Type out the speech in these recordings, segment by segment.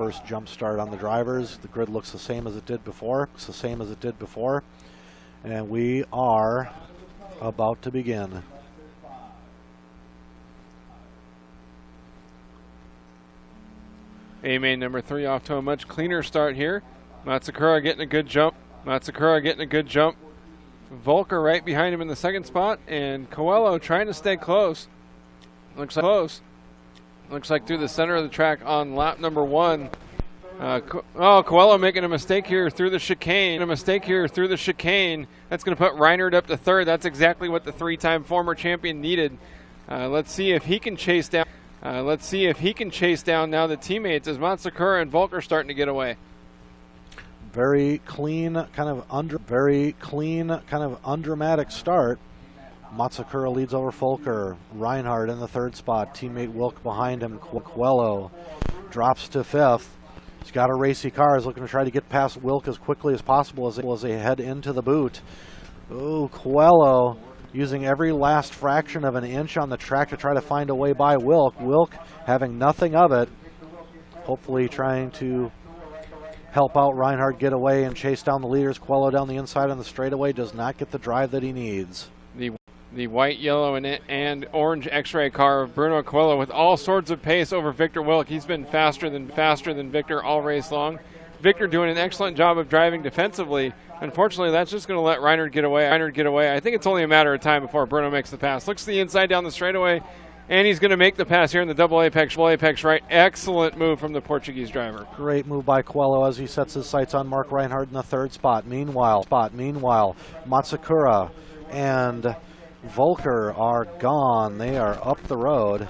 First jump start on the drivers. The grid looks the same as it did before. And we are about to begin. A-main number 3 off to a much cleaner start here. Matsukura getting a good jump. Volker right behind him in the second spot, and Coelho trying to stay close. Looks like through the center of the track on lap number 1. Coelho making a mistake here through the chicane. That's going to put Reinhardt up to third. That's exactly what the 3-time former champion needed. Let's see if he can chase down. now the teammates as Matsukura and Volker starting to get away. Very clean, kind of undramatic start. Matsukura leads over Volker. Reinhardt in the third spot. Teammate Wilk behind him. Coelho drops to 5th. He's got a racy car. He's looking to try to get past Wilk as quickly as possible as they head into the boot. Oh, Coelho using every last fraction of an inch on the track to try to find a way by Wilk. Wilk having nothing of it. Hopefully trying to help out Reinhardt get away and chase down the leaders. Coelho down the inside on the straightaway does not get the drive that he needs. The white, yellow, and orange X-ray car of Bruno Coelho with all sorts of pace over Victor Wilk. He's been faster than Victor all race long. Victor doing an excellent job of driving defensively. Unfortunately, that's just going to let Reinhardt get away. I think it's only a matter of time before Bruno makes the pass. Looks to the inside down the straightaway, and he's going to make the pass here in the double apex right. Excellent move from the Portuguese driver. Great move by Coelho as he sets his sights on Mark Reinhardt in the third spot. Meanwhile, Matsukura and Volker are gone. They are up the road.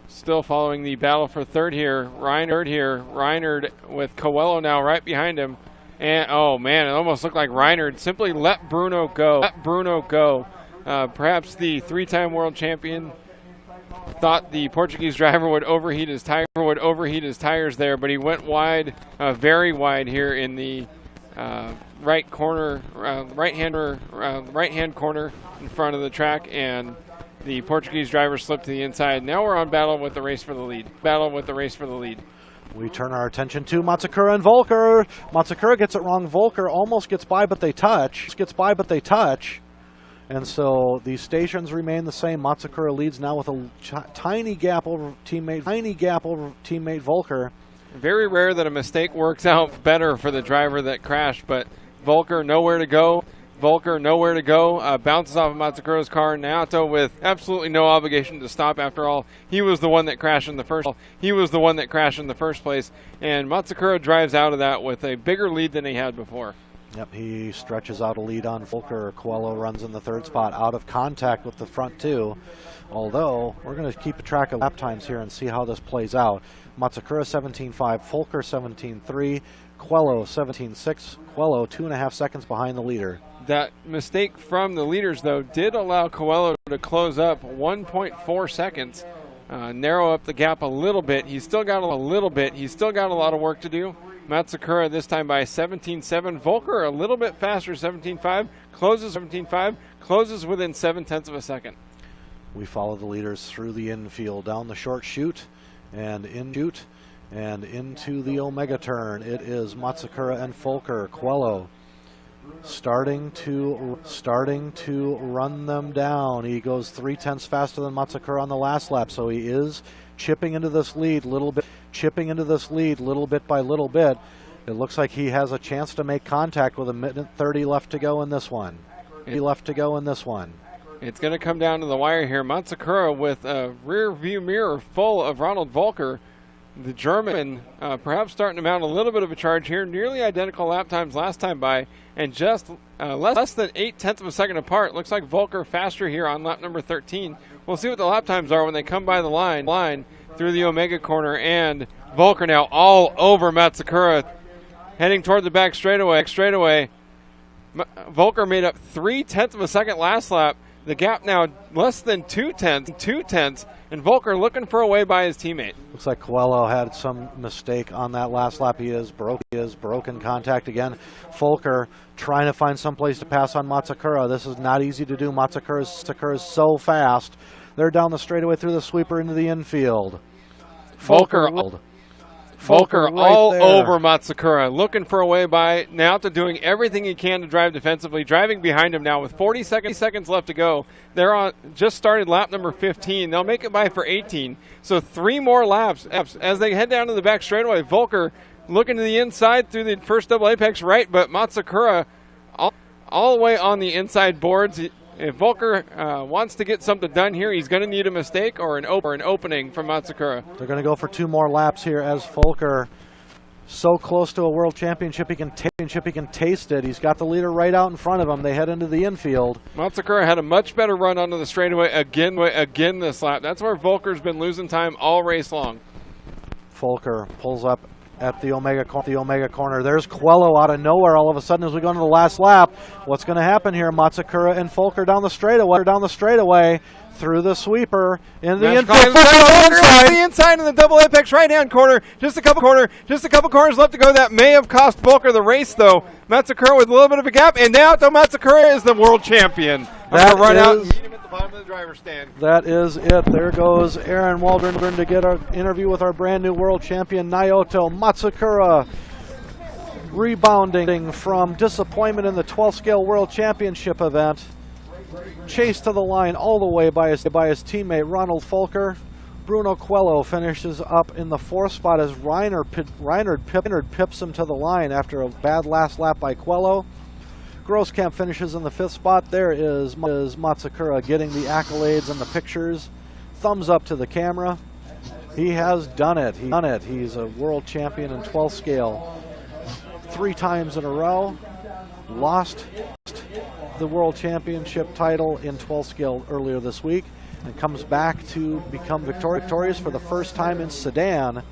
Still following the battle for third here. Reinhardt with Coelho now right behind him. And oh man, it almost looked like Reinhardt simply let Bruno go. Perhaps the 3-time world champion thought the Portuguese driver would overheat his tires there, but he went wide, very wide here in the right hand corner in front of the track, and the Portuguese driver slipped to the inside. Now we're on battle with the race for the lead. We turn our attention to Matsukura and Volker. Matsukura gets it wrong. Volker almost gets by, but they touch. And so the stations remain the same. Matsukura leads now with a tiny gap over teammate Volker. Very rare that a mistake works out better for the driver that crashed, but Volker nowhere to go. Bounces off of Matsukura's car. Naoto with absolutely no obligation to stop. After all, he was the one that crashed in the first place, and Matsukura drives out of that with a bigger lead than he had before. Yep, he stretches out a lead on Volker. Coelho runs in the third spot, out of contact with the front two. Although, we're going to keep a track of lap times here and see how this plays out. Matsukura 17.5, Volker 17.3, Coelho 17.6. Coelho 2.5 seconds behind the leader. That mistake from the leaders, though, did allow Coelho to close up 1.4 seconds, narrow up the gap a little bit. He's still got a lot of work to do. Matsukura this time by 17.7. Volker a little bit faster, 17.5. Closes within 0.7 of a second. We follow the leaders through the infield, down the short chute, and into the Omega turn. It is Matsukura and Volker. Coelho starting to run them down. He goes 0.3 faster than Matsukura on the last lap, so he is chipping into this lead little bit by little bit. It looks like he has a chance to make contact with 1:30 left to go in this one. It's going to come down to the wire here. Matsukura with a rear view mirror full of Ronald Volker. The German perhaps starting to mount a little bit of a charge here. Nearly identical lap times last time by, and just less than 0.8 of a second apart. Looks like Volker faster here on lap number 13. We'll see what the lap times are when they come by the line through the Omega corner, and Volker now all over Matsukura, heading toward the back straightaway. Volker made up 0.3 of a second last lap. The gap now less than 0.2, and Volker looking for a way by his teammate. Looks like Coelho had some mistake on that last lap. He is broken contact again. Volker trying to find some place to pass on Matsukura. This is not easy to do. Matsukura is so fast. They're down the straightaway through the sweeper into the infield. Volker right all there. over Matsukura, looking for a way by. Naoto doing everything he can to drive defensively, driving behind him now with 40 seconds left to go. They're on just started lap number 15. They'll make it by for 18. So 3 more laps as they head down to the back straightaway. Volker looking to the inside through the first double apex right, but Matsukura all the way on the inside boards. If Volker wants to get something done here, he's going to need a mistake or an opening from Matsukura. They're going to go for 2 more laps here as Volker, so close to a world championship, he can taste it. He's got the leader right out in front of him. They head into the infield. Matsukura had a much better run onto the straightaway again this lap. That's where Volker's been losing time all race long. Volker pulls up at the Omega corner. There's Coelho out of nowhere all of a sudden as we go into the last lap. What's going to happen here? Matsukura and Volker down the straightaway, through the sweeper in the infield. The inside in the double apex right-hand corner. Just a couple corners left to go. That may have cost Volker the race, though. Matsukura with a little bit of a gap, and now Matsukura is the world champion. I'm going to run out and meet him at the bottom of the driver's stand. That is it. There goes Aaron Waldron to get our interview with our brand new world champion, Naoto Matsukura. Rebounding from disappointment in the 12th scale world championship event. Chased to the line all the way by his teammate Ronald Volker. Bruno Coelho finishes up in the 4th spot as Reinhard pips him to the line after a bad last lap by Coelho. Grosskamp finishes in the 5th spot. There is Matsukura getting the accolades and the pictures. Thumbs up to the camera. He has done it. He's a world champion in 12th scale 3 times in a row. Lost the world championship title in 12th scale earlier this week and comes back to become victorious for the first time in Sedan.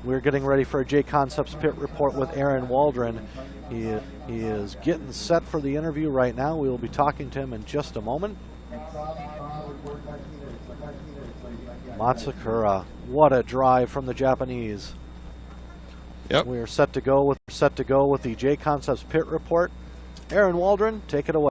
We're getting ready for a J Concepts pit report with Aaron Waldron. He is getting set for the interview right now. We will be talking to him in just a moment. Matsukura, what a drive from the Japanese. Yep. We are set to go with the J Concepts pit report. Aaron Waldron, take it away.